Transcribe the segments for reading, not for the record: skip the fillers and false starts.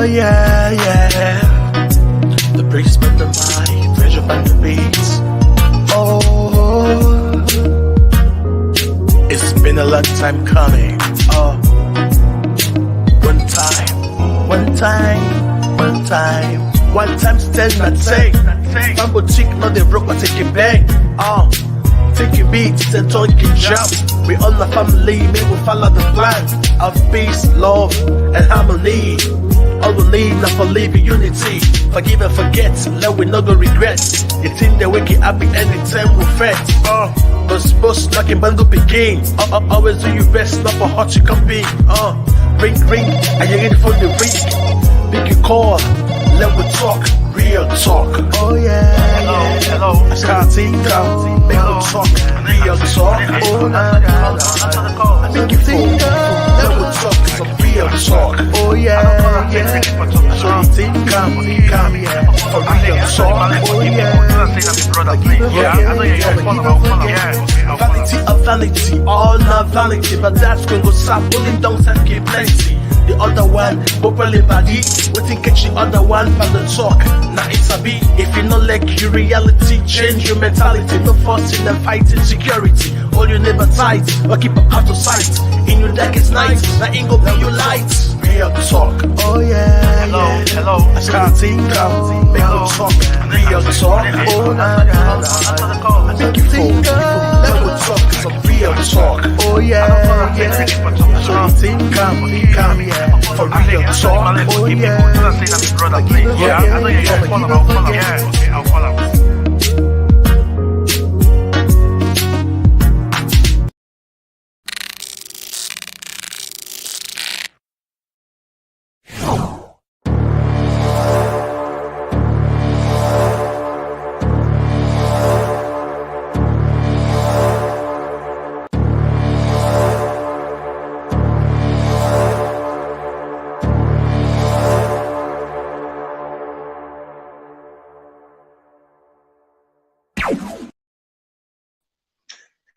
Oh yeah, yeah. The breeze with the mic, treasure by the beats. Oh, it's been a long time coming. Oh, one time stand not say. Mambo chick, no they broke, but take it back. Taking beats and talking jump. We all the family, may we follow the plan of peace, love, and harmony. All we need not for living unity. Forgive and forget, let we not go regret. You think they wake it happy anytime we fret. Boss knocking bango begin. Always do your best, not for hot chicken bean. Ring, are you ready for the ring? Make you call, let we talk, real talk. Oh yeah, hello. Starting down, make we talk, real talk. Oh nah. Make you think, let we talk, some real talk. Oh yeah. So you think, come, yeah, for real talk. Oh yeah. Vanity of vanity, all not vanity, but that's gonna go stop pulling down and keep plenty. The other one, properly body. We think catch the other one from the talk. Now it's a beat. If you not like your reality, change your mentality. No fussing and fighting security. All you never tight, or keep up out of sight. In your darkest night, that ain't gonna be your light. Real talk. Oh yeah, hello. Starting down, make you talk. Real talk. Oh nah. Make you think, let me talk. Some real talk. Oh yeah. So you think, come, yeah, for real talk. Oh yeah. I'll follow.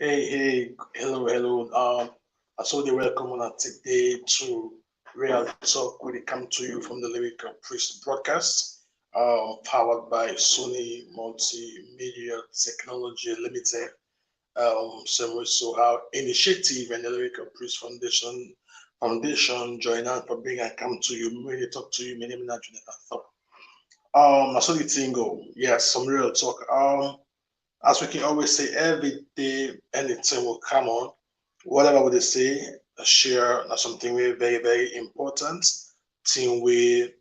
Hey, hello. I saw the welcome on today to Real Talk when it come to you from the Lyrikal broadcast, powered by Sonne Multimedia Technology Limited. So our initiative and the Lyrikal Foundation join us for being and come to you. When they talk to you, my name is Jonathan. I saw the thing go. Yes, some real talk. As we can always say, every day anything will come on. Whatever they say, share something very, very important. Thing we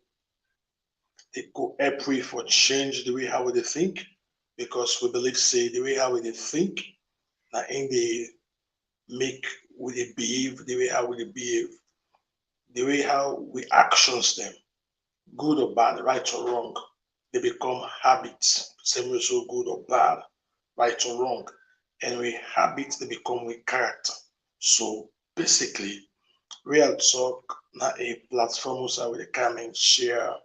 they go every for change the way how they think, because we believe say the way how they think, now in the make we they behave, the way how we behave, the way how we actions them, good or bad, right or wrong, they become habits. Same way so good or bad, right or wrong, and we habits they become with character. So basically, Real Talk not a platform where we come and share,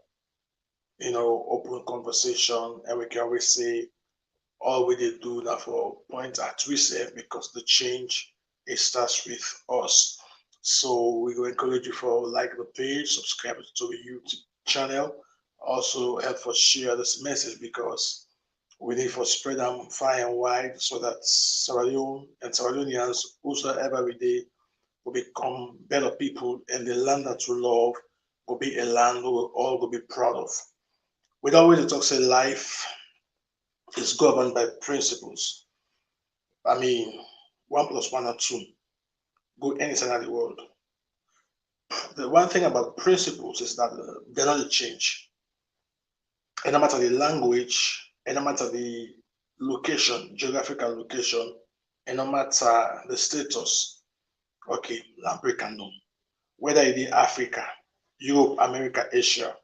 open conversation, and we can always say all we did do now for point at reset, because the change it starts with us. So we will encourage you for like the page, subscribe to the YouTube channel, also help us share this message, because we need for spread them far and wide, so that Sierra Leone and Sierra Leoneans whosoever every day will become better people, and the land that we love will be a land we will all will be proud of. We always talk say life is governed by principles. I mean, 1 + 1 or 2. Go anytime in the world. The one thing about principles is that they're not change. And no matter the language, and no matter the location, geographical location, and no matter the status, okay, African no. Whether it is Africa, Europe, America, Asia,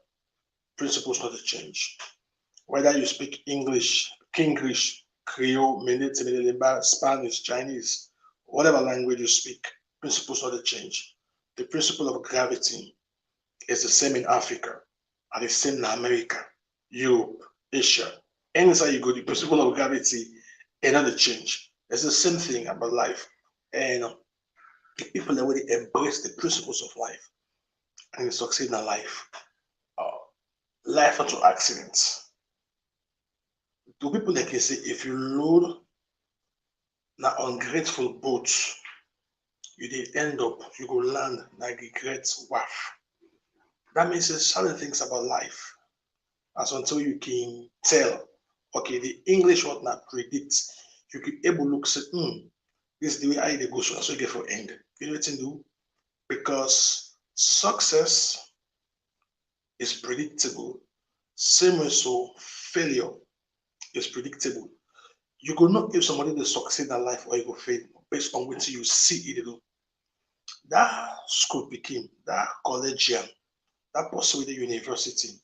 principles not to change. Whether you speak English, Kinglish, Creole, Mandarin, Spanish, Chinese, whatever language you speak, principles not to change. The principle of gravity is the same in Africa, and the same in America, Europe, Asia. Anytime you go, the principle of gravity is not to change. It's the same thing about life. And the people that really embrace the principles of life and succeed in life, life into accidents. To people like can say if you load na ungrateful boat, you did end up, you go land na regret waff. That means there's certain things about life as until you can tell, okay, the English word not predicts, you can able look say, this is the way I go, so you get for end. You know what to do? Because success is predictable, same way so failure is predictable. You go know if somebody will succeed in life or you go fail based on what you see it do. That school became that collegian, that person with the university,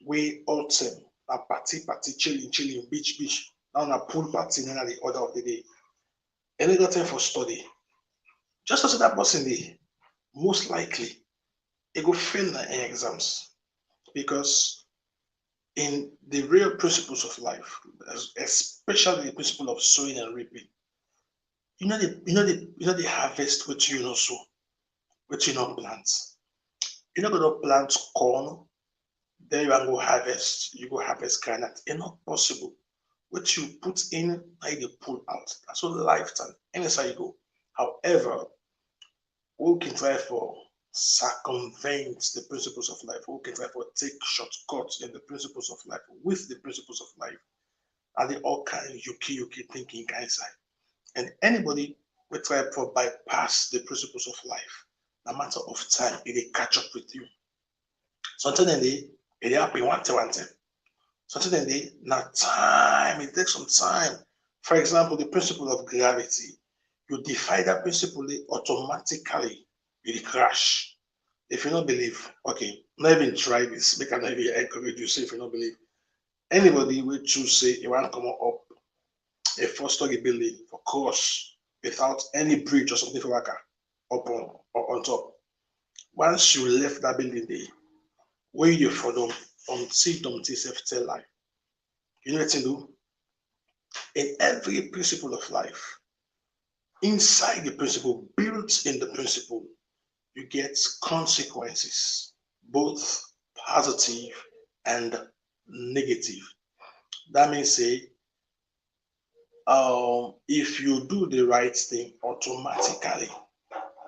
we autumn, a party, chilling, beach, now a pool party, now the order of the day. Any other time for study. Just as that person dey, most likely it go fail in exams because in the real principles of life, especially the principle of sowing and reaping, the harvest what you know sow, what you know plant. You're not gonna plant corn, then you go harvest, you go harvest granite. It's not possible. What you put in, I they pull out. That's all lifetime. Anytime you go. However, we can try for circumvent the principles of life. We can try for take shortcuts in the principles of life with the principles of life. And they all kind of yuki thinking inside. And anybody will try for bypass the principles of life. No matter of time, it will catch up with you. Sometimes it happen one time. Sometimes now time, it takes some time. For example, the principle of gravity. You defy that principle automatically, you crash. If you don't believe, okay, not even try this. Make an idea encourage you say if you don't believe. Anybody will choose say you want to come up a four-story building for course without any bridge or something for worker up on top. Once you left that building there, where you for them until don't self tell life. You know what to do? In every principle of life, inside the principle, built in the principle, you get consequences, both positive and negative. That means say, if you do the right thing, automatically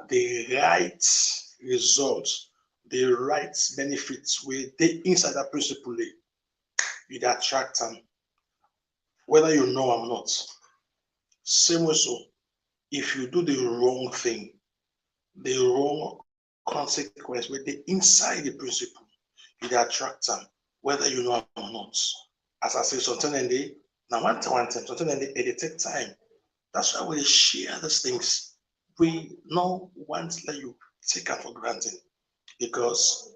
the right results, the right benefits will they inside that principle, you attract them, whether you know or not. Same way so, if you do the wrong thing, the wrong consequence with the inside the principle, you attract them, whether you know or not. As I say, sometimes they now one time, sometimes they take time. That's why we share these things. We no want let you take it for granted because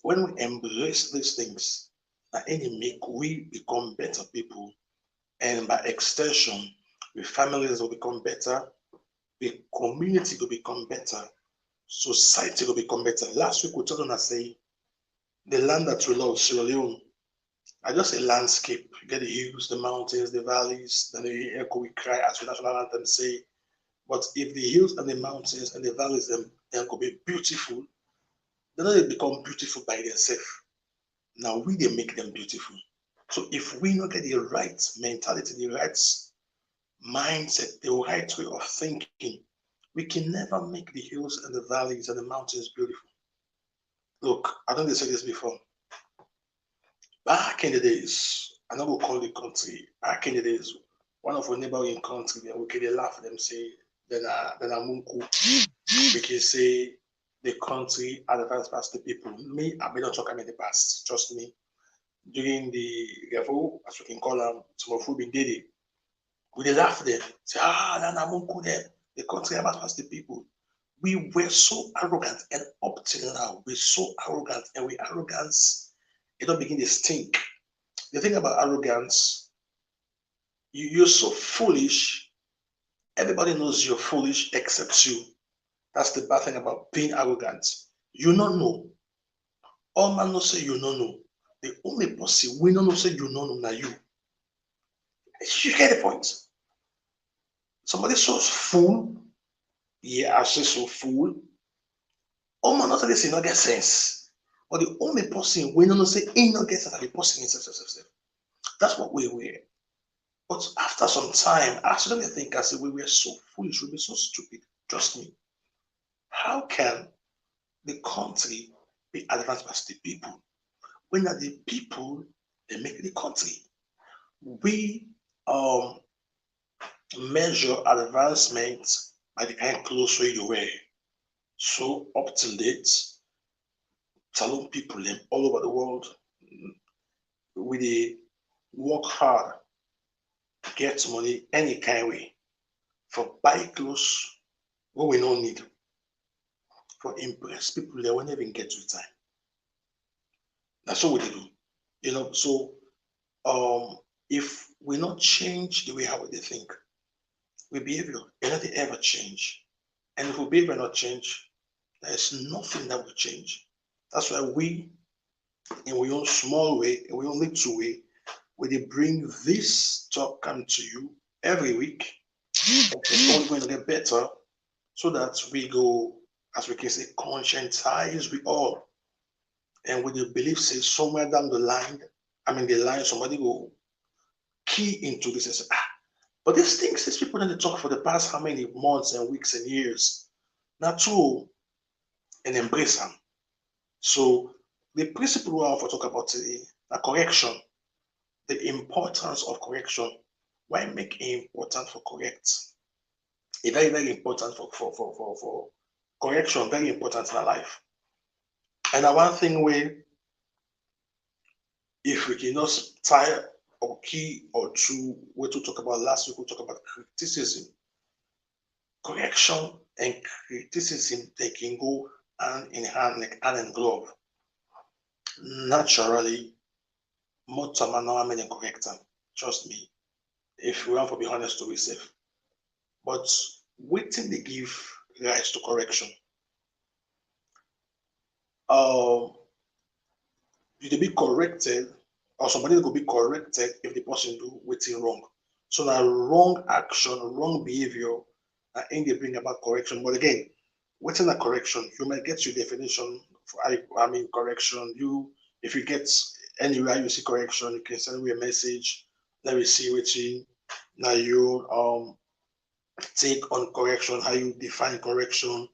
when we embrace these things, that only make we become better people, and by extension, the families will become better, the community will become better, society will become better. Last week we told them I say the land that we love, Sierra Leone, are just a landscape. You get the hills, the mountains, the valleys, then the echo we cry as the national anthem say. But if the hills and the mountains and the valleys them could be beautiful, then they become beautiful by themselves. Now we they make them beautiful. So if we not get the right mentality, the right mindset, the right way of thinking, we can never make the hills and the valleys and the mountains beautiful. Look, I don't say this before. Back in the days, I know we call the country. Back in the days, one of our neighboring country, we can laugh at them say, then a munku. We can say the country advanced past the people. Me, I may not talk about the past. Trust me. During the revo, as we can call them, some of who been did it. We laugh at them. Say, then a munku them. The country advanced past the people. We were so arrogant, and up till now, we're so arrogant, and we arrogance, it don't begin to stink. The thing about arrogance, you're so foolish, everybody knows you're foolish except you. That's the bad thing about being arrogant. You don't know. All man no say you don't know. The only person we don't know say you don't know now you. You get the point. Somebody so fool, yeah, I say so fool. All man not say this, you not get sense. But the only person we don't say ain't no get that the person is self. That's what we were. But after some time, I suddenly think I said we were so foolish, we were so stupid. Trust me. How can the country be advanced by the people when are the people they make the country? We um measure advancement by the kind of clothes where you wear. So up to date, salon people them all over the world, we dey work hard, get money any kind way for buy clothes what we no need, for impress people that won't even get to time. That's what we dey do. So if we not change the way how we think, we behavior and not ever change. And if we behavior not change, there is nothing that will change. That's why we, in our own small way, in our own little way, we dey bring this talk come to you every week. It's only going to get better so that we go, as we can say, conscientize we all. And with the belief, say somewhere down the line, the line, somebody will key into this and say, but these people that they talk for the past how many months and weeks and years, not true, and embrace them. So the principle we have to talk about today, the correction, the importance of correction. Why make it important for correct? It's very, very important for correction, very important in our life. And one thing where if we cannot tie or key or two, what to talk about last week, we talk about criticism. Correction and criticism, they can go hand in hand, like hand and glove. Naturally, more time now I'm in correct them. Trust me. If we want to be honest to ourselves. But waiting they give rise to correction. Um, you to be corrected, or somebody will be corrected if the person do waiting wrong. So now wrong action, wrong behavior, and they bring about correction. But again, waiting a correction, you might get your definition for correction. You if you get anywhere you see correction, you can send me a message. Let me see waiting. Now you take on correction, how you define correction.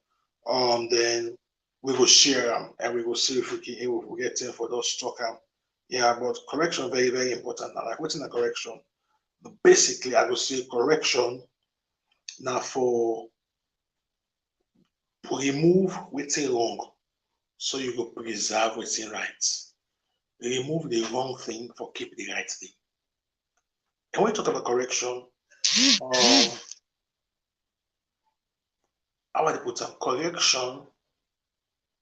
Then we will share them and we will see if we can if we get in for those talk. Yeah, but correction very, very important. Now, like what's in a correction? Basically, I will say correction now for remove waiting wrong. So you go preserve waiting right. Remove the wrong thing for keep the right thing. And when we talk about correction, how I put up correction,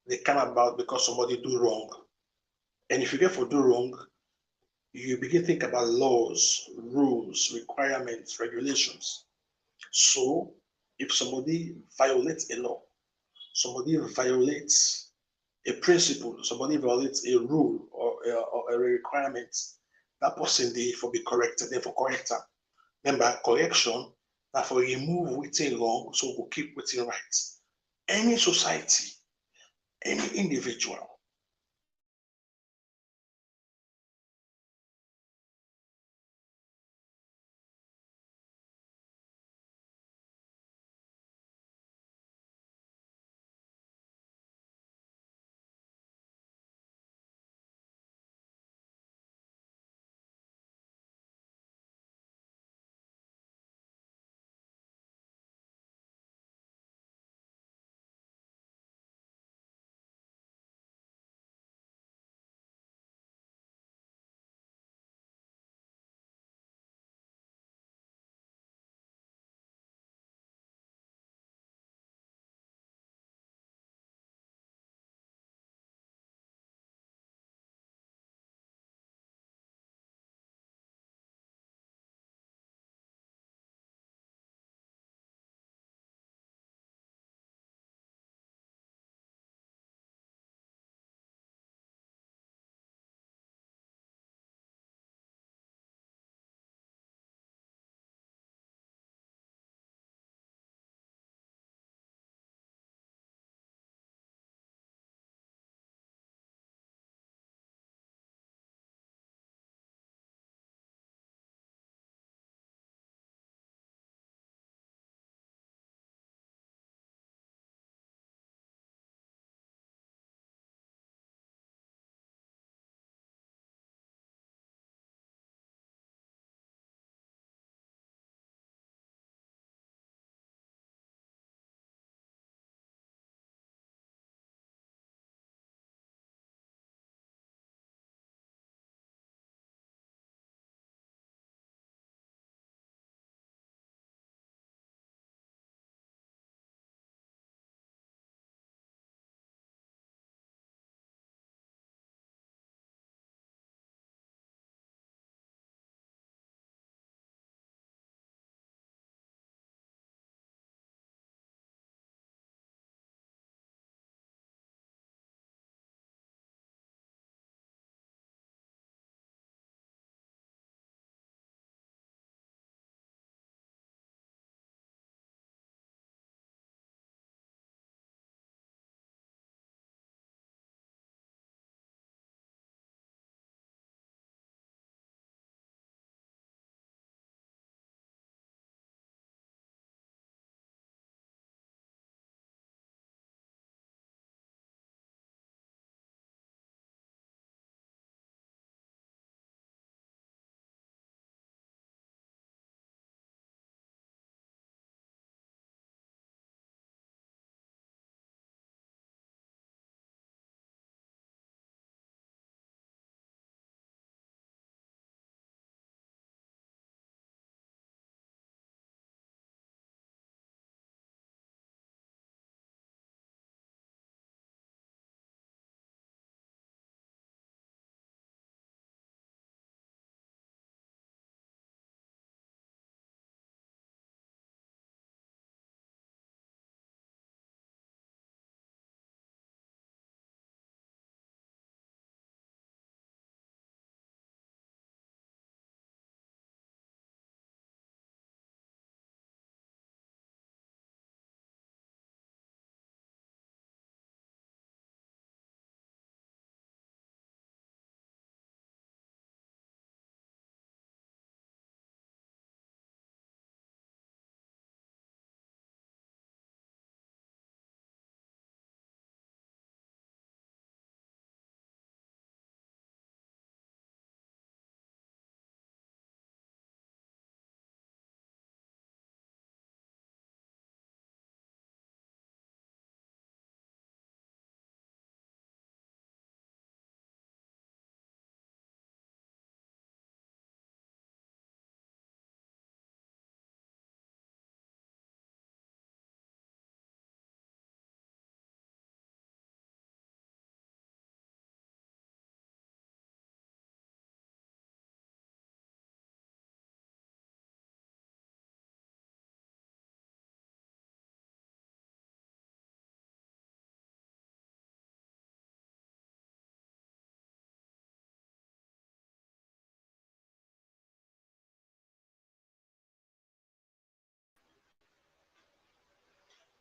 they come about because somebody do wrong. And if you get for do wrong, you begin to think about laws, rules, requirements, regulations. So if somebody violates a law, somebody violates a principle, somebody violates a rule or a requirement, that person they for be corrected, therefore corrector. Remember, correction that for remove waiting wrong, so we keep waiting right. Any society, any individual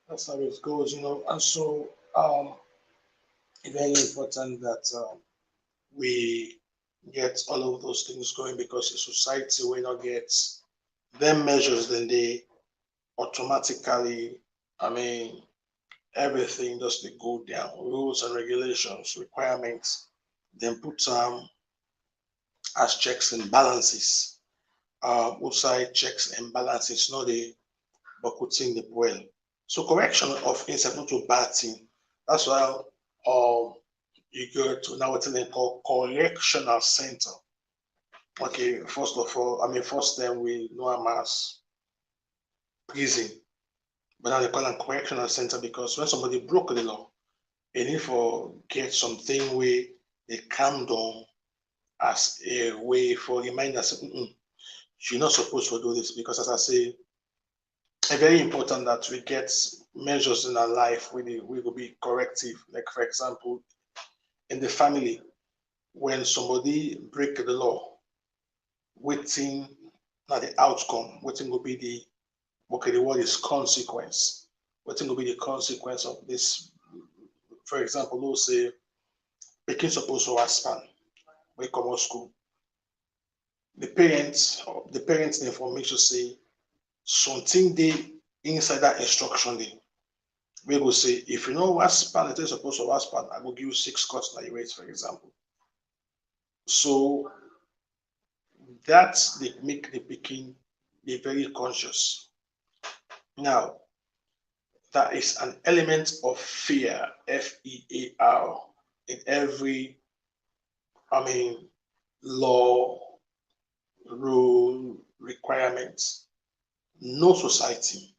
That's how it goes, And so, it's very important that we get all of those things going because the society will not get them measures, then they automatically, I mean, everything just they go down. Rules and regulations, requirements, then put as checks and balances. Outside checks and balances, not the bucketing the well. So correction of insect not to bad thing. That's why you go to now what they call correctional center. Okay, first of all, first then we know them as prison, but now they call them correctional center because when somebody broke the law, they need for get something where they calm down as a way for reminders. You're not supposed to do this because, as I say, it's very important that we get measures in our life. We will be corrective. Like for example, in the family, when somebody break the law, waiting not the outcome, waiting will be the okay. The word is consequence. Waiting will be the consequence of this. For example, we'll say, making supposed to span when come out school. The parents information say something they inside that instruction day. We go say if you know what span it is supposed to what span, I will give you 6 cuts na rate, for example. So that they make the picking be very conscious. Now there is an element of fear, FEAR, in every I mean law, rule, requirements. No society,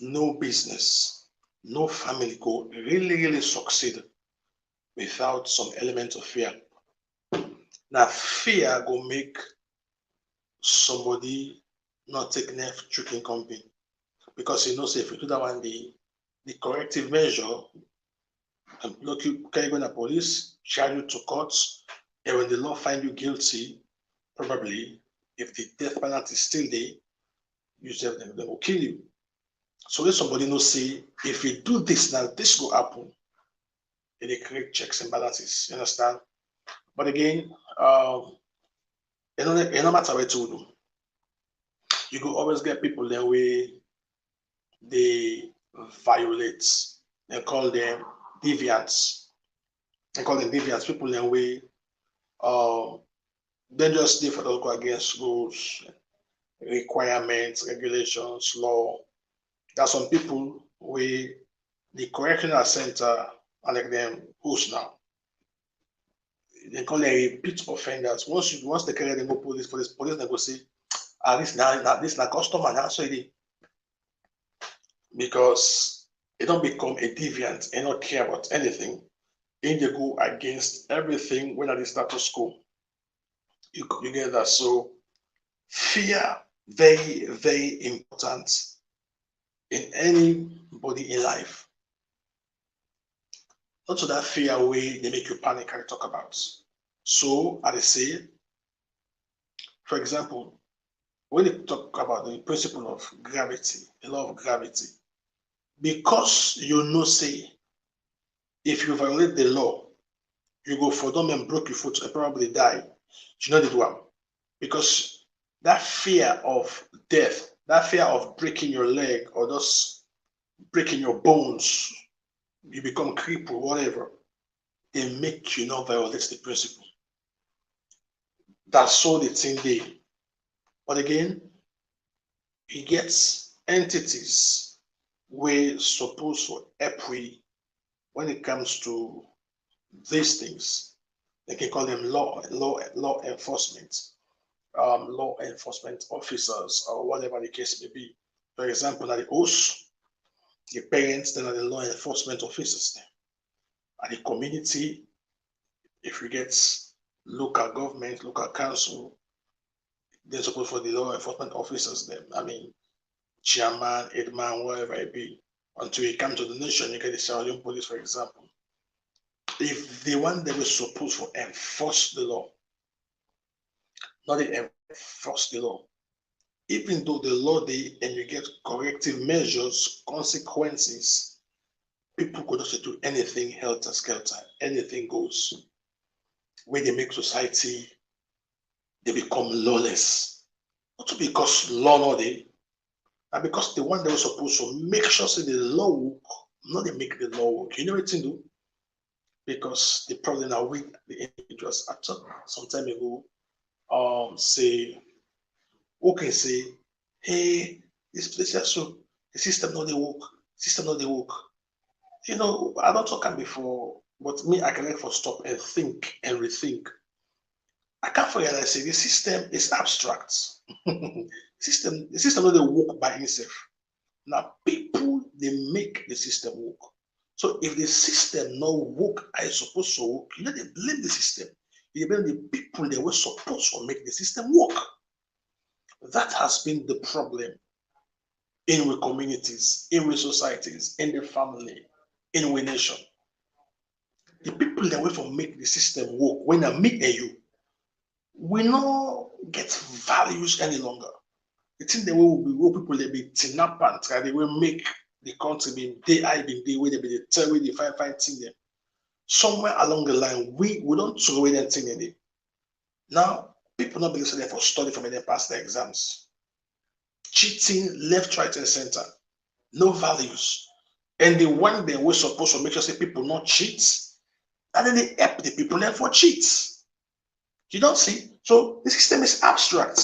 no business, no family go really, really succeed without some element of fear. Now, fear go make somebody not take enough tricking company because you know, say if you do that one, the corrective measure and look you carry go to police, charge you to court, and when the law find you guilty, probably if the death penalty is still there, you say them will kill you. So when somebody knows say if we do this now, this will happen, and they create checks and balances. You understand? But again, no matter what you do, you go always get people that way they violate. They call them deviants. They call them deviants. People that way they just differ to go against rules, requirements, regulations, law. There are some people where the correctional center and like them host now. They call them repeat offenders. Once they carry them go police they go say, this na customer now, so it because they don't become a deviant and not care about anything. And they go against everything when at the status quo. You get that. So fear very, very important in anybody in life. Not to that fear way they make you panic and talk about. So I say, for example, when they talk about the principle of gravity, the law of gravity, because you know say if you violate the law, you go for them and broke your foot and probably die. You know the one. Because that fear of death, that fear of breaking your leg or just breaking your bones, you become crippled, whatever, they make you not violate the principle. That's so the thing they. But again, it gets entities where supposed to help we when it comes to these things. They can call them law enforcement, law enforcement officers, or whatever the case may be. For example, at the host, the parents, then are the law enforcement officers. At the community, if you get local government, local council, then suppose for the law enforcement officers, then chairman, headman, whatever it be. Until you come to the nation, you get the Sierra Leone police, for example. If the one that was supposed to enforce the law, not they enforce the law, even though the law dey and you get corrective measures, consequences, people go just do anything helter skelter, anything goes. When they make society, they become lawless. Not because law no dey, and because the one that was supposed to make sure say the law work, not they make the law work. You know what to do? Because the problem are with the individuals. I talked some time ago, say, okay, say, hey, this place here, so the system not they work, system not they work. You know, I don't talk before, but me, I can like for stop and think and rethink. I can't forget I say the system is abstract. The system not they work by itself. Now, people they make the system work. So if the system no work, I supposed to work, you know they blame the system. You blame the people that were supposed to make the system work. That has been the problem in our communities, in our societies, in the family, in our nation. The people that were for make the system work, when I meet you, we no get values any longer. The thing that will be where people they be tinapant, they will make the country be day I be day where they be the tell where they find thing them. Somewhere along the line, we don't throw away that thing in it. Now, people not believe for study from any past the exams. Cheating left, right, and center. No values. And the one they were supposed to make sure say people not cheat, and then they help the people then for cheat. You don't see? So the system is abstract.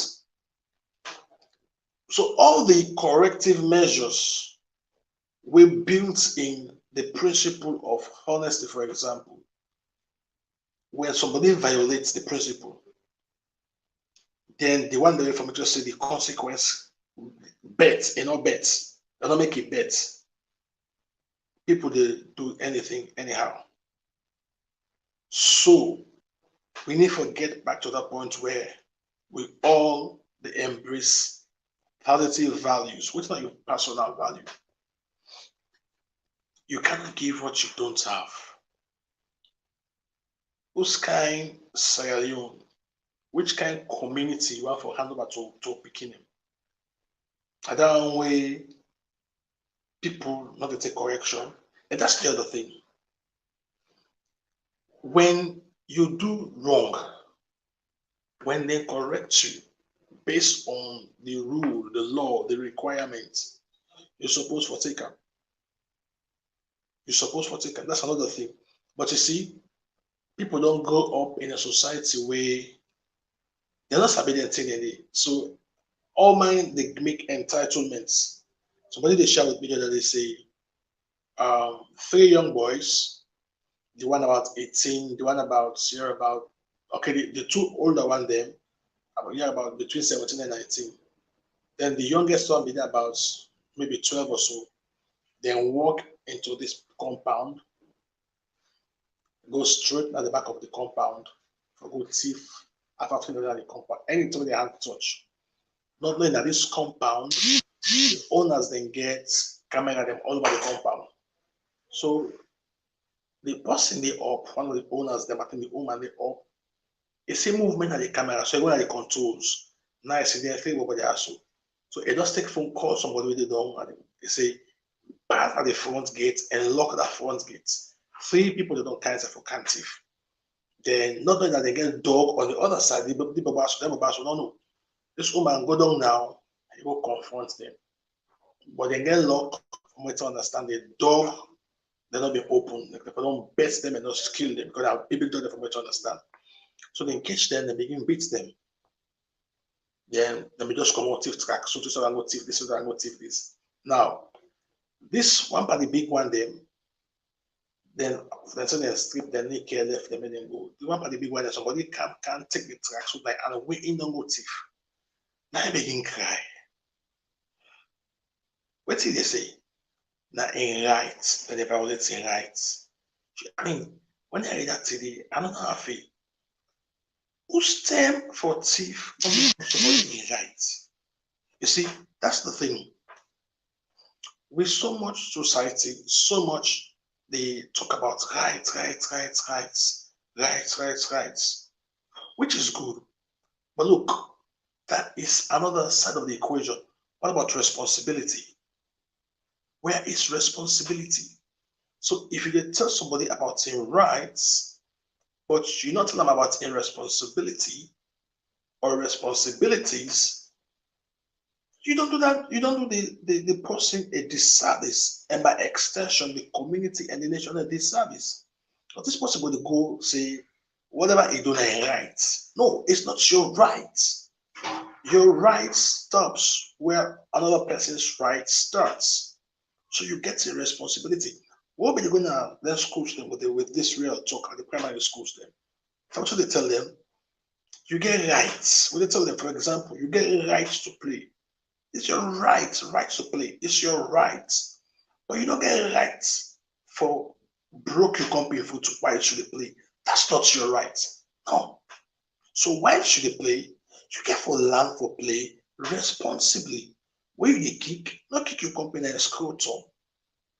So all the corrective measures were built in the principle of honesty, for example. When somebody violates the principle, then the one that from just say the consequence bet, they don't make a bet. People they do anything anyhow. So we need to get back to that point where we all they embrace positive values, which are your personal value. You cannot give what you don't have. Whose kind Sierra Leone, which kind of community you have for hand over to picking him? And that way people not to take correction. And that's the other thing. When you do wrong, when they correct you based on the rule, the law, the requirements, you're supposed to take them. You're supposed to take them. That's another thing. But you see, people don't grow up in a society where they're not sabi anything in it. So all mine they make entitlements. Somebody they share with me that they say, 3 young boys, the one about 18, the one about here about okay, the two older one them about between 17 and 19. Then the youngest one be about maybe 12 or so. Then walk into this compound, go straight at the back of the compound, for go thief after the compound. Anything they hand touch. Not knowing that this compound, the owners then get camera them all over the compound. So the person they up, one of the owners, them I think the owner they up, it's a movement at the camera, so one of the controls. Now I see there three over there also. So it just take phone call somebody with the door and they say pass at the front gate and lock that front gate. 3 people they don't cancel for cantive. Then not knowing that they get dog on the other side, the boss no no. This woman go down now and you go confront them. But they get locked from what to understand the dog they not be open. Like people don't bet them and not kill them because they have big dog from what to understand. So they catch them and begin beat them. Then let me just come out thief track. So to go thief this, so I go thief this. Now, this one part the big one then so they strip them, they care left them and then go. The one part the big one that somebody can take the track so like and we in don't go thief. Now I begin cry. What did they say? Now in rights, when they violate in rights. I mean, when I read that today, I don't know how I feel. Who stem for thief only somebody in rights? You see, that's the thing. With so much society, so much they talk about rights, which is good. But look, That is another side of the equation. What about responsibility? Where is responsibility? So if you tell somebody about his rights, but you not tell them about irresponsibility or responsibilities, you don't do that. You don't do the person a disservice, and by extension, the community and the nation a disservice. But this person will go say, whatever he doing is right. No, it's not your right. Your right stops where another person's right starts. So you get a responsibility. What are you going to learn schools them with this real talk at the primary schools them? So they tell them, you get rights. When they tell them, for example, you get rights to play. It's your right to play. It's your right. But you don't get rights for broke your company for to why should they play. That's not your right. No. So why should they play? You get for learn for play responsibly. When you kick, not kick your company and scrotum.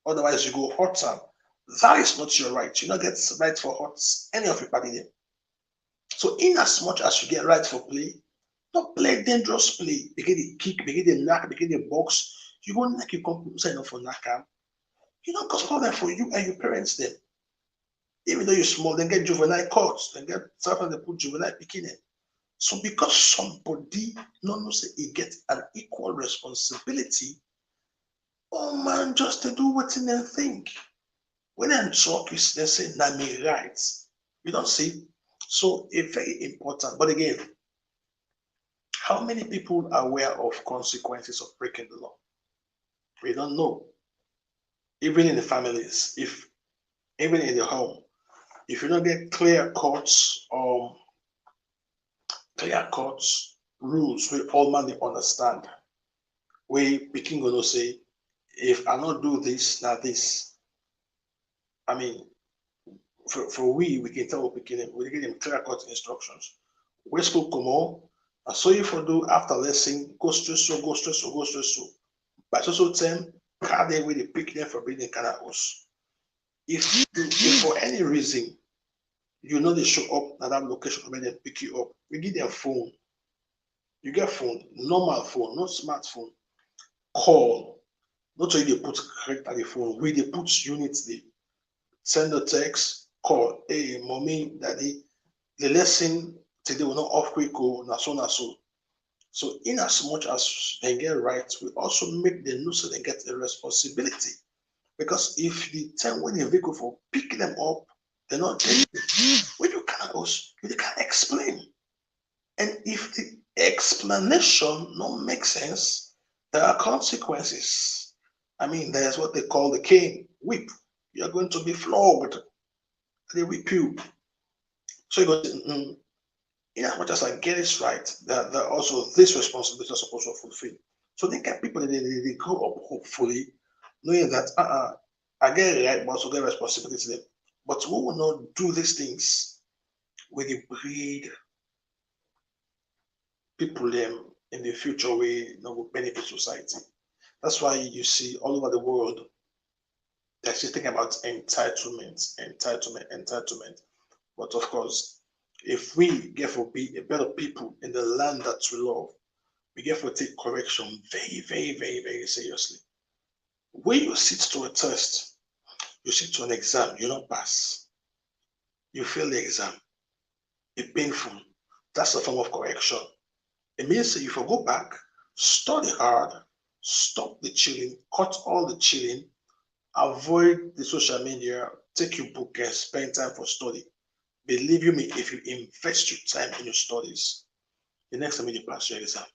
Otherwise, you go hurt them. That is not your right. You don't get right for hurt any of your party there. So in as much as you get right for play, not play dangerous play. Begin the kick, begin the knock, begin the box. You go knock your company sign up for knock. You don't cause problem for you and your parents then. Even though you're small, then get juvenile courts, then get sometimes they put juvenile picking in. So because somebody no know say he get an equal responsibility, oh man, just to do what they think. When I'm talking, they say na me rights. You don't see. So it's very important. But again, how many people are aware of consequences of breaking the law? We don't know. Even in the families, if even in the home, if you don't get clear cuts rules we all man dey understand, we pikin go know say if I not do this, now this. I mean, for we can tell we pikin we give them clear cut instructions. Where school come on, and so if you do after lesson, go straight so, go straight so, go straight so. By so time, card them with the pick them for building canal house. If for any reason you know they show up at that location when they pick you up, we give them phone. You get phone, normal phone, not smartphone. Call. Not only they put correct at the phone, we they put units they send a text, call. Hey, mommy, daddy, the lesson today will not off quick go, na so na so. So in as much as they get rights, we also make them know so they get a responsibility. Because if the time when the vehicle for pick them up, they're not there. When you can't explain. And if the explanation don't make sense, there are consequences. I mean, there's what they call the cane whip. You're going to be flogged. They whip you. So you go, in as much as I get it right, that also this responsibility is supposed to fulfill. So they get people they grow up hopefully knowing that I get it right, but also get responsibility them. But we will not do these things with the breed people them in the future way will benefit society. That's why you see all over the world they're still thinking about entitlement. But of course, if we get to be a better people in the land that we love, we get to take correction very, very, very, very seriously. When you sit to a test, you sit to an exam, you don't pass, you fail the exam, it's painful. That's a form of correction. It means that if you go back, study hard, stop the chilling, cut all the chilling, avoid the social media, take your book and spend time for study. Believe you me, if you invest your time in your studies, the next time you pass your exam.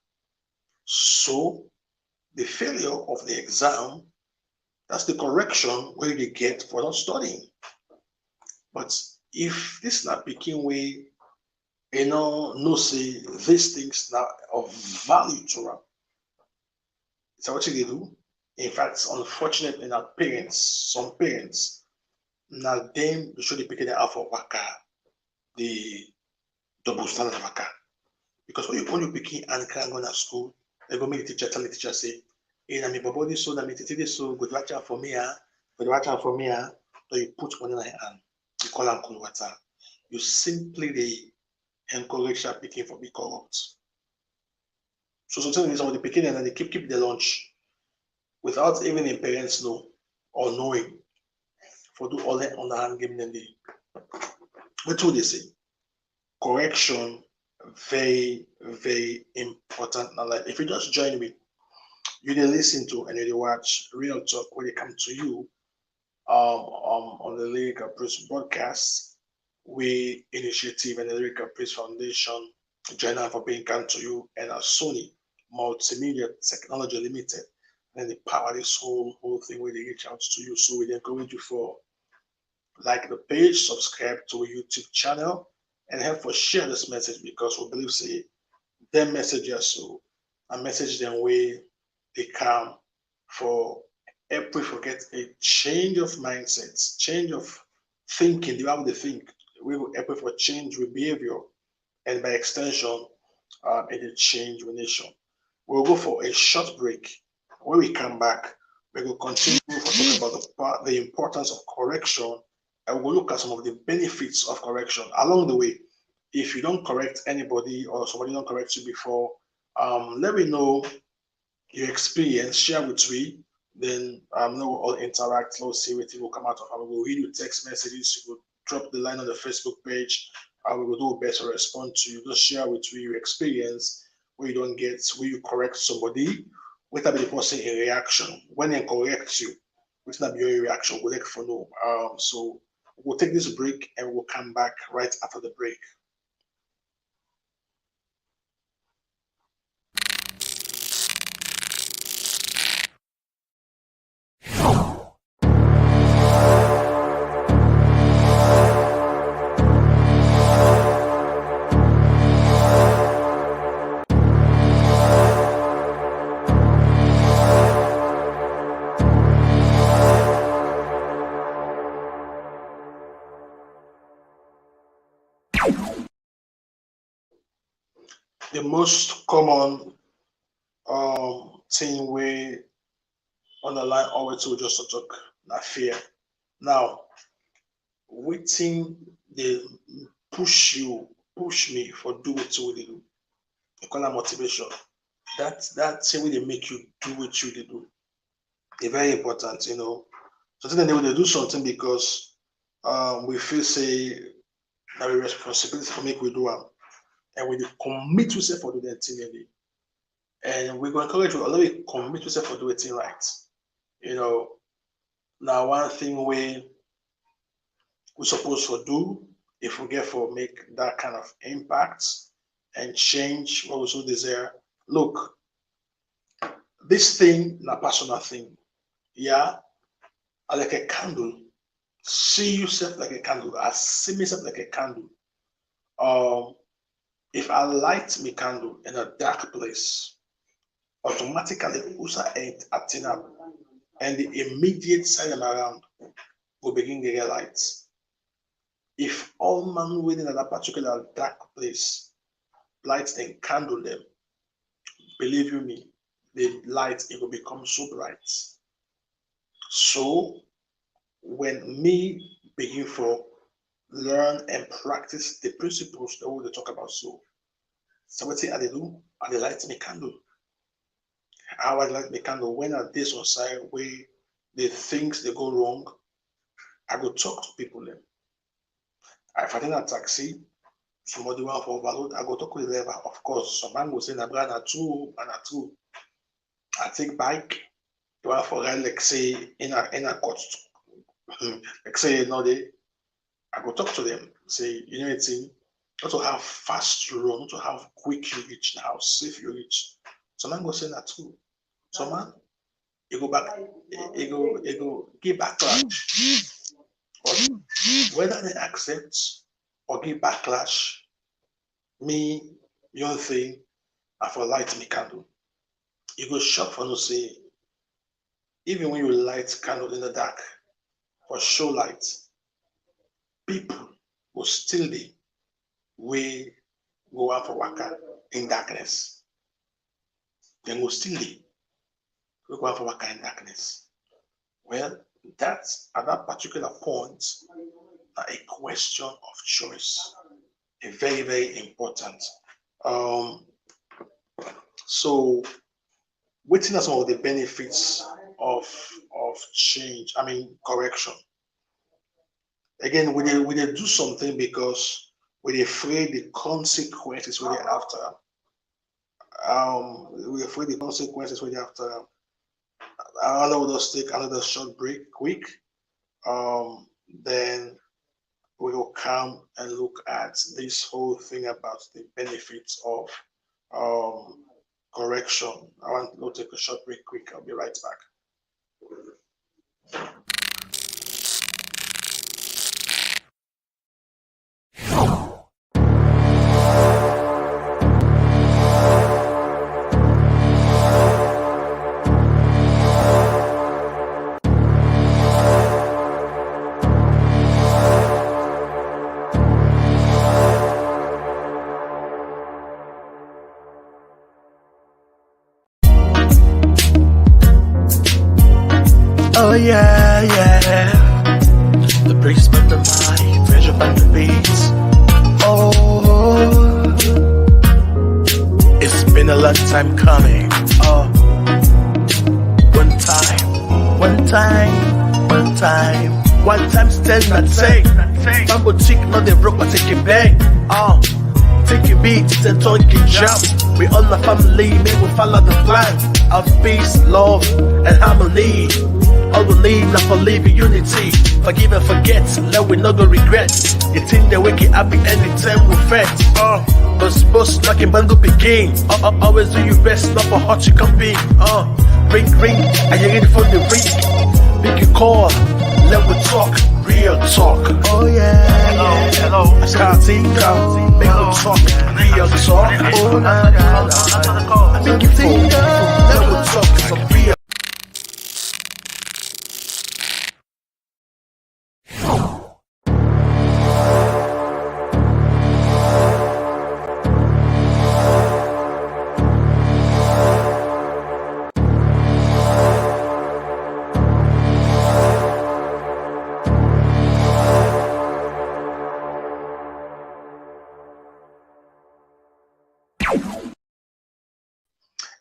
So the failure of the exam, that's the correction where you get for not studying. But if this not became way, no say these things now of value to them. So what you do? In fact, it's unfortunate in our parents, some parents, now them they show the picking out for waka, the double standard waka. Because when you picking and can go to school, they go make the teacher tell the teacher say, hey, na me body so na me titi so go watch out for me, go watch out for me, so you put one in my hand, you call and cool water. You simply encourage that picking for be corrupt. So sometimes some of the picking and then they keep the lunch without even the parents know or knowing for do all that on the hand game then they what would they say? Correction very, very important now. Like if you just join me, you dey listen to and you dey watch Real Talk when they come to you on the Lyrical Praise broadcast, we initiative and the Lyrical Praise Foundation join up for being come to you and our Sonne Multimedia Technology Limited and they power this whole thing where they reach out to you. So we encourage you for like the page, subscribe to a YouTube channel, and help for share this message because we believe say them messages so a message them way they come for help we forget a change of mindsets, change of thinking, the way they think. We will help for change with behavior and by extension, it change the nation. We'll go for a short break. When we come back, we will continue to talk about the importance of correction and we'll look at some of the benefits of correction along the way. If you don't correct anybody or somebody don't correct you before, let me know your experience, share with me. Then no, we'll all interact. We'll see what will come out of it. We'll read your text messages. You will drop the line on the Facebook page. We will do best to respond to you. Just share with me your experience where you don't get, where you correct somebody, what will be the person in reaction when they correct you. Which will be your reaction? We'll like for no. So we'll take this break and we'll come back right after the break. The most common thing we on the line always to just to talk na fear. Now, waiting they push me for do what you they do. They call that motivation. That thing will they make you do what you they do. It's very important, you know. Sometimes they will do something because we feel say that a responsibility for make we do them. And we commit yourself for do that thing really. And we're going to encourage you, although we commit yourself for doing it right. You know, now one thing we supposed to do if we get for make that kind of impact and change what we so desire. Look, this thing na personal thing. Yeah, I like a candle. See yourself like a candle. I see myself like a candle. If I light my candle in a dark place, automatically also ain't acting up, and the immediate silence around will begin to get lights. If all man within that particular dark place lights and candle them, believe you me, the light it will become so bright. So when me begin for learn and practice the principles that we talk about, so what I do, I light me candle. How I light me candle when I this on side where the things they go wrong, I go talk to people then. If I in a taxi, somebody want for overload, I go talk to the driver. Of course, some man go say na brother two and a two. I take bike, you want for ride like say in a court. Like say no they I go talk to them, say, you know it's not to have fast you run, not to have quick you reach, how safe you reach. Some man go say that too. Some man you go back, you go give backlash. But whether they accept or give backlash, me, your thing, I for light me candle. You go shop for no say, even when you light candle in the dark for show light, people will still be way go out for waka in darkness. Then go still be go out for waka in darkness. Well, that's at that particular point a question of choice. A very, very important. So, waiting are some of the benefits of change. I mean correction. Again, we dey do something because we're afraid the consequences we're after. We're afraid the consequences we're after. Another will just take another short break, quick. Then we will come and look at this whole thing about the benefits of um, correction. I want to go take a short break, quick. I'll be right back. Oh yeah, yeah. The breeze from the mind, treasure from the beats. Oh, it's been a long time coming. Oh, one time, still not say. Mambo chick, not the rock, but take it bang. Oh, take it beats and talking jump. We all the family, me we follow the plan of peace, love, and harmony. All we need now for living unity. Forgive and forget, let we not go regret. The thing that we get happy anytime we fret. Boss knocking bango begin. Always do your best, not for hot you can be. Ring, are you ready for the ring? Make a call, let we talk, real talk. Oh yeah, hello. I can't see down, make we talk, real talk. Oh nah, make you think, let we talk some real.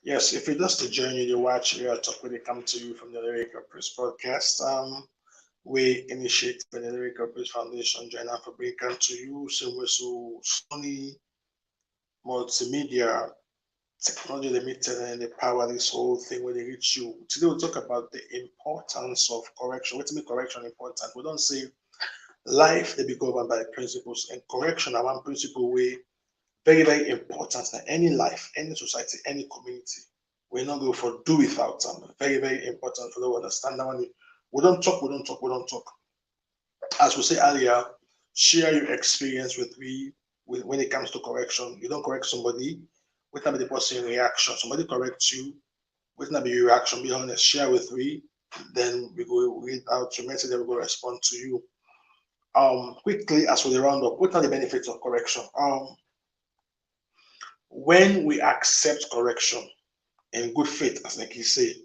Yes, if it's just a journey you watch, we are talk when they come to you from the Lyrikal Press podcast. We initiate the Lyrikal Press Foundation, join for bringing to you, same way so Sonne Multimedia Technology Limited and the power this whole thing when they reach you. Today we'll talk about the importance of correction. What make correction important? We don't say life they be governed by principles, and correction are one principle way very, very important in any life, any society, any community. We're not going for do without them. Very, very important for them to understand that one. We don't talk, we don't talk, we don't talk. As we say earlier, share your experience with me when it comes to correction. You don't correct somebody, what not be the person reaction. Somebody corrects you, what not be your reaction, be honest, share with me. Then we go read out your message, then we go respond to you. Quickly as for the roundup, what are the benefits of correction? When we accept correction in good faith, as like you say,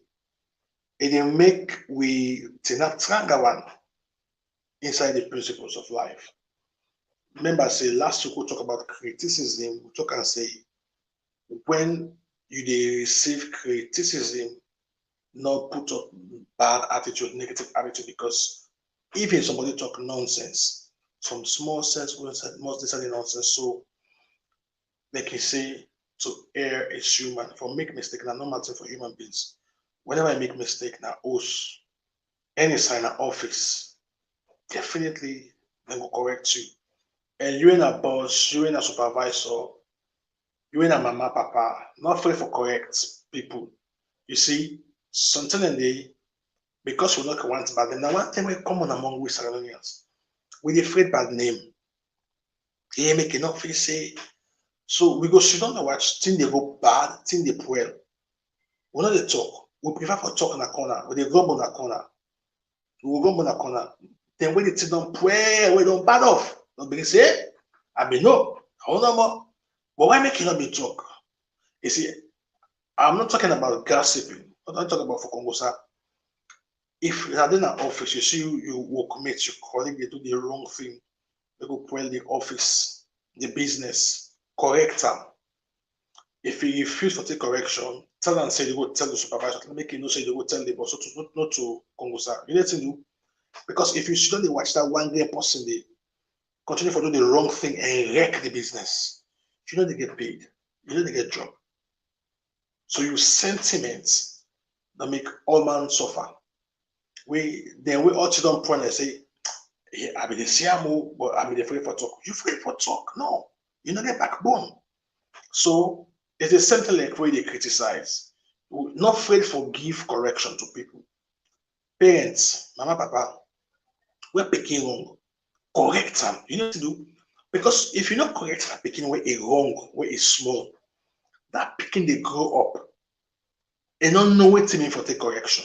it will make we stronger one inside the principles of life. Remember, say last week we talk about criticism. We talk and say when you receive criticism, not put up bad attitude, negative attitude, because even somebody talk nonsense, some small sense, most decided nonsense. So like you say, to err is human. For make mistake, now normal thing for human beings. Whenever I make mistake, now host, any sign of office, definitely they will correct you. And you ain't a boss, you ain't a supervisor, you ain't a mama, papa, not free for correct people. You see, something in the because we not want bad, now one thing we common among we Salonians, we afraid bad name. They make enough feel say. So we go sit down and watch thing they go bad, thing they well. We not they talk. We prefer for talk in a corner. We they go on a corner. We will go on a corner. Then when they sit down well, we don't bad off. Don't be say, I be no, I want no more. But why make it not be talk? You see, I'm not talking about gossiping. I'm not talking about for Congosa. If you're in an office, you see you workmates, your colleague, they do the wrong thing. They go well the office, the business, correct them. If you refuse to take correction, tell and say they go tell the supervisor, make you know say they go tell the boss, so to not to Congo sir. You need to do because if you shouldn't watch that one great person, they continue to do the wrong thing and wreck the business. You know they get paid. You know they get job. So you sentiments that make all man suffer. We all children point and say, yeah, I be the CMO, but I be the free for talk. You free for talk? No, you know get backbone. So it's the same thing like where they criticize. Not afraid for give correction to people. Parents, mama, papa, we're picking wrong. Correct them. You need to do because if you not correct that picking where a wrong, where is small, that picking they grow up and not know what to mean for take correction.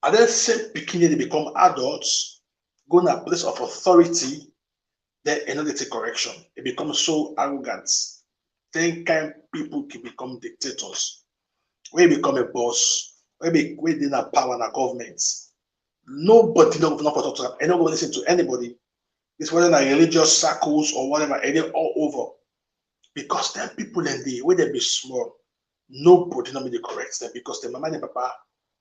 And then same picking they become adults, go in a place of authority, then another take correction. It becomes so arrogant. Then kind people can become dictators. Where you become a boss, where they have power in a government. Nobody not talk to them, and not going to listen to anybody. It's whether in religious circles or whatever, and they're all over. Because them people and they where they be small, nobody not be correct them because the mama and papa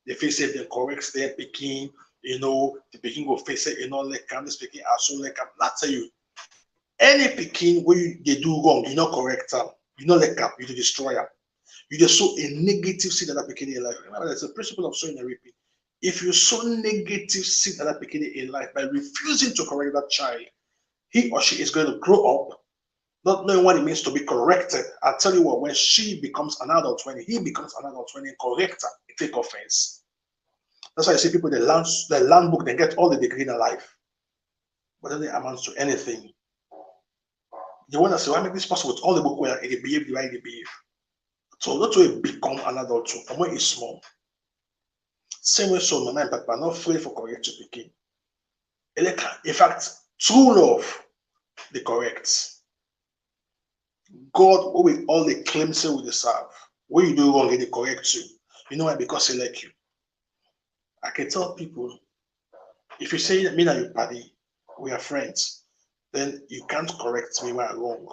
they face it, they correct them picking, the picking will face it, like I'm speaking as so like I'm not tell you. Any picking where they do wrong, you not correct them, you not like up, you to destroy them. You just sow a negative seed that picking in life. Remember, there's a principle of sowing and reaping. If you sow negative seed that picking in life by refusing to correct that child, he or she is going to grow up not knowing what it means to be corrected. I tell you what, when she becomes an adult, when he becomes an adult, when he corrects her, it take offense. That's why I see people they learn book, they get all the degree in life, but then it amounts to anything. You want to say, why make this possible with all the book where they behave the way they behave? So that's why become an adult too, from when it's small. Same way, so mama and papa not afraid for correct to begin. In fact, true love, they correct. God, with all the claims we deserve, what you do wrong, they correct you. You know why? Because he like you. I can tell people, if you say me and you party, we are friends, then you can't correct me when I'm wrong.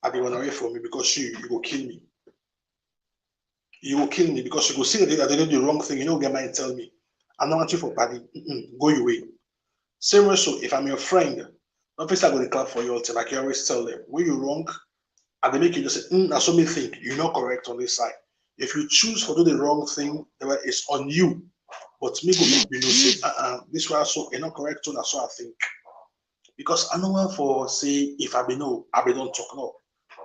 I be run away from me because you will kill me. You will kill me because you go see that they do the wrong thing. You know, get mine tell me. I don't want you for party. Go your way. Same way, so if I'm your friend, obviously I'm going to clap for you all time. Like you always tell them, when you're wrong, and they make you just say, that's what me think. You're not correct on this side. If you choose to do the wrong thing, it's on you. But me go make you know say, this way so you're not correct, so that's what I think. Because I know one for say if I be no, I be don't talk no.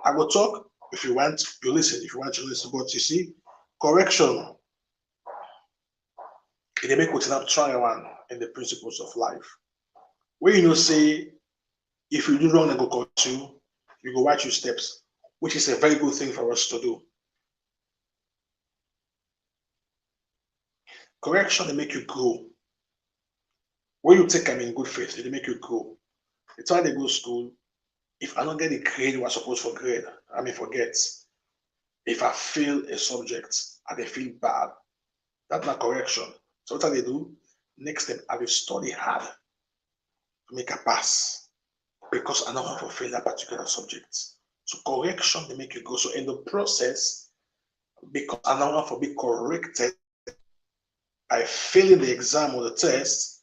I go talk. If you want, you listen. If you want, you listen. But you see, correction, it make what I'm trying one in the principles of life. Where you know say, if you do wrong, they go correct you go watch your steps, which is a very good thing for us to do. Correction, they make you grow. When you take them in good faith, they make you grow. The time they go to school, if I don't get the grade we're supposed for grade, I may forget. If I fail a subject and they feel bad, that's not correction. So what they do? Next step, I will study hard to make a pass because I don't want to fail that particular subject. So correction, they make you go. So in the process, because I don't want to be corrected by failing the exam or the test,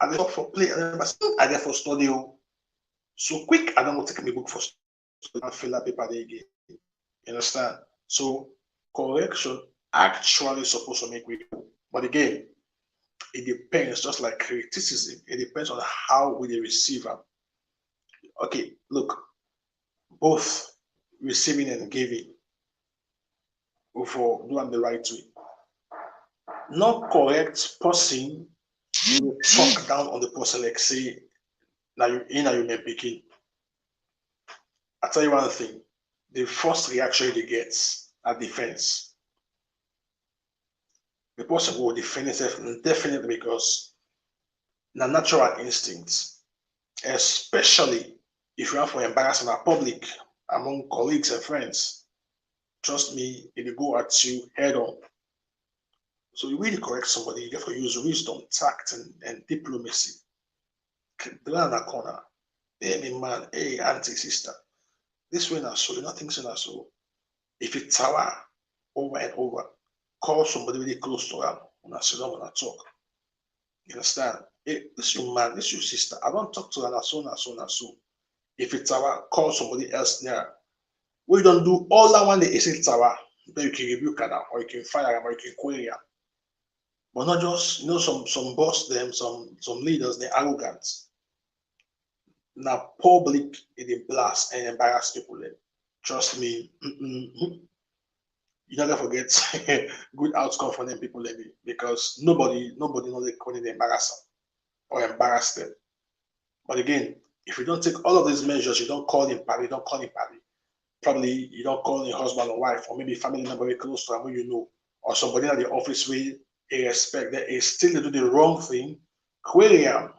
I dey for play I dey for study. So quick, I don't go take my book for study and fill that paper there again. You understand? So correction actually supposed to make we go. But again, it depends, just like criticism, it depends on how we receive them. Okay, look, both receiving and giving for doing the right way. Not correct person will talk down on the person like say now you may begin. I tell you one thing, the first reaction they get are defense. The person will defend himself definitely because the natural instincts, especially if you have for embarrassment in public among colleagues and friends. Trust me, it will go at you head on. So you really correct somebody, you have to use wisdom, tact, and diplomacy. Plan a corner. Hey, man, hey, auntie, sister. This way now, so you're not thinking so. If it's tower over and over, call somebody really close to them when I sit down when I talk. You understand? Hey, this your man, this your sister. I don't talk to her as soon as soon as soon. If it's tower, call somebody else near. We don't do all that one day is it tower. Then you can rebuke her or you can fire them, or you can query her. But not just some boss them, some leaders, they're arrogant. Now public in the blast and embarrass people. Then. Trust me, you never forget good outcome for them people then because nobody knows they can embarrass them or embarrass them. But again, if you don't take all of these measures, you don't call him party, probably you don't call your husband or wife, or maybe family member very close to them who you know, or somebody at the office where they respect that is still do the wrong thing, query him.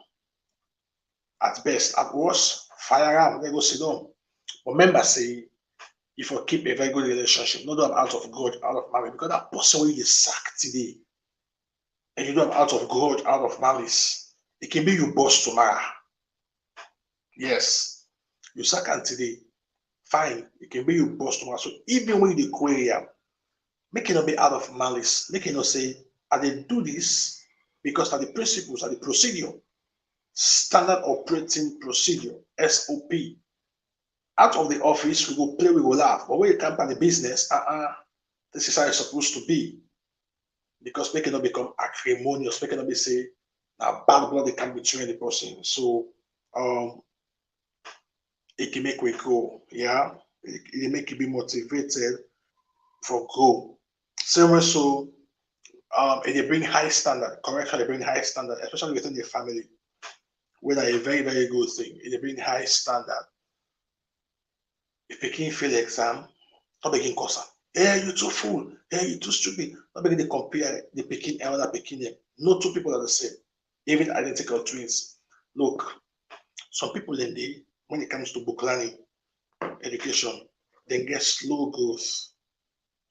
At best, at worst, fire him, they go sit down. But remember, say, if you keep a very good relationship, not do them out of grudge, out of marriage, because that person will you sack today, and you do them out of grudge, out of malice, it can be your boss tomorrow. Yes, you sack him today, fine, it can be your boss tomorrow. So even when you query him, make it not be out of malice. Make it not say, I did do this because of the principles, of the procedure, standard operating procedure, SOP. Out of the office, we go play, we go laugh. But when you come by the business, this is how it's supposed to be. Because make it not become acrimonious, make it not be say, now bad blood they can between the person. So it can make we go, yeah. It make you be motivated for grow. Same way, so they bring high standard. Correction, they bring high standard, especially within the family, whether a very, very good thing. They bring high standard. If picking fail exam, not begin cause am. Hey, you too fool. Hey, you too stupid. Not begin to compare the picking and other picking them. No two people are the same, even identical twins. Look, some people in the when it comes to book learning, education, they get slow growth.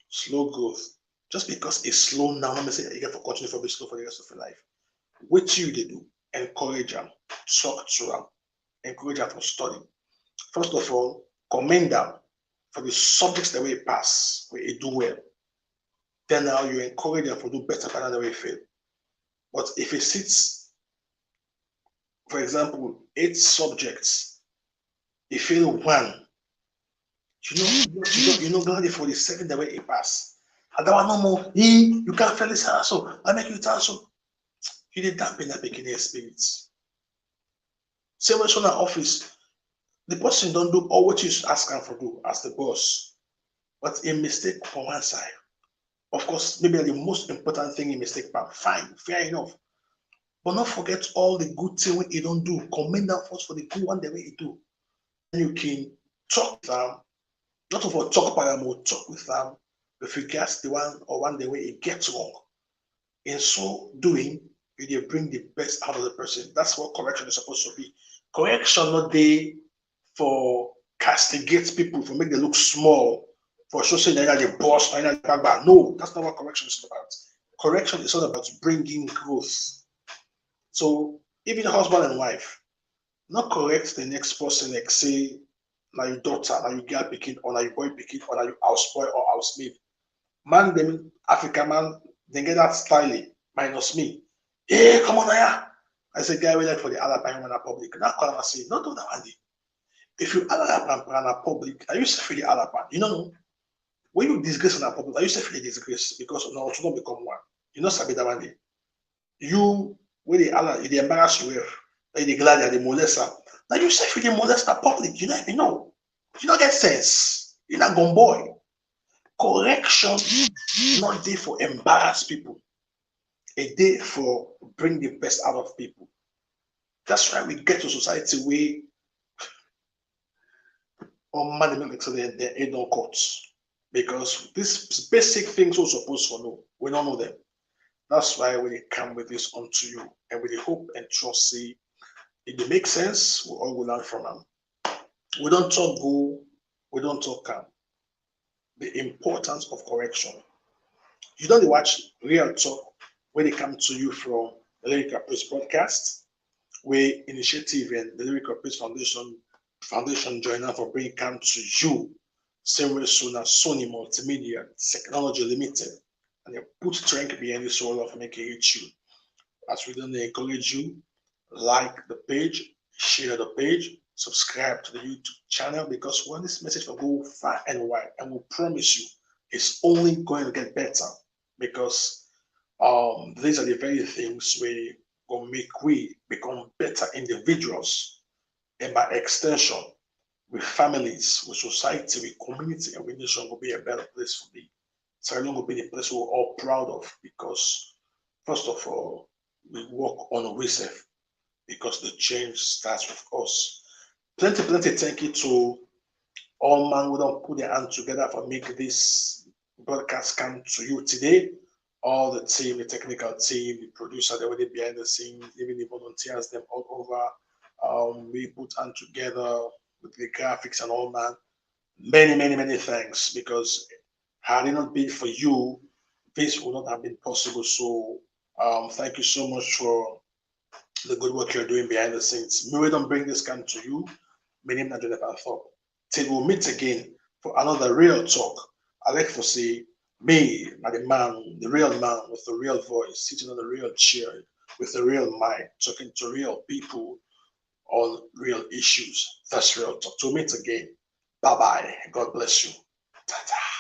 Slow growth. Just because it's slow now, let me say you get for continue for be slow for the rest of your life. What you they do, encourage them, talk to them, encourage them to study. First of all, commend them for the subjects that we pass, where they do well. Then now you encourage them to do better than the way fail. But if it sits, for example, 8 subjects, they fail 1, you know, glad for the 7 that way it pass. And that one no more, you can't fail this so I make you so. You did dampen that beginning spirits. Same way on our office, the person don't do all what you ask him for do as the boss, but a mistake from one side. Of course, maybe the most important thing in mistake, but fine, fair enough. But not forget all the good thing when you don't do. Commend them first for the good one the way you do. Then you can talk with them, not over talk about them, or talk with them with regards the one or one the way it gets wrong. In so doing, you bring the best out of the person. That's what correction is supposed to be. Correction not there for castigate people, for make them look small, for showing that they're the boss, or bad. No, that's not what correction is about. Correction is all about bringing growth. So even husband and wife, not correct the next person, like say, now your daughter, now you girl picking, or now your boy picking, or now you houseboy or housemaid. Man, them African man, they get that style minus me. Hey, come on here. I say, guy, we like for the other time when I'm public. Now call him and say, not do that one day. If you allow public, are you safe for the other part? You know, when you disgrace on a public, are you safe for the disgrace? Because now to not become one. You know, sabi that one day. You, when they embarrass you with, they glad they molest her. Now you safe for the molester public. You don't even know. You don't get sense. You're not gone boy. Correction not there for embarrass people. A day for bring the best out of people. That's why we get to society where on management excellence there ain't no courts. Because these basic things we're supposed to know, we don't know them. That's why we come with this unto you. And with the hope and trust, see, if it makes sense, we all will learn from them. We don't talk go, we don't talk calm. The importance of correction. You don't watch real talk when it comes to you from the Lyrikal podcast, where initiative and the Lyrikal Foundation join up for bringing come to you Same way soon as Sonne Multimedia Technology Limited. And you put strength behind this role of making it you. As we don't encourage you, like the page, share the page, subscribe to the YouTube channel because when this message will go far and wide, and we promise you it's only going to get better because these are the very things we gonna make we become better individuals, and by extension, with families, with society, with community, and with nation will be a better place for me. Salon will be the place we're all proud of because, first of all, we work on ourselves because the change starts with us. Plenty, plenty thank you to all man who don't put their hand together for make this broadcast come to you today. All the team, the technical team, the producer, they already behind the scenes, even the volunteers, them all over. We put hand together with the graphics and all that. Many, many, many thanks because had it not been for you, this would not have been possible. So thank you so much for the good work you're doing behind the scenes. May we don't bring this can to you. My name is Jonathan Thorpe. Till we meet again for another real talk. I like to say, me, the man, the real man with the real voice, sitting on the real chair with the real mind, talking to real people on real issues. That's real talk. To meet again. Bye bye. God bless you. Ta-ta.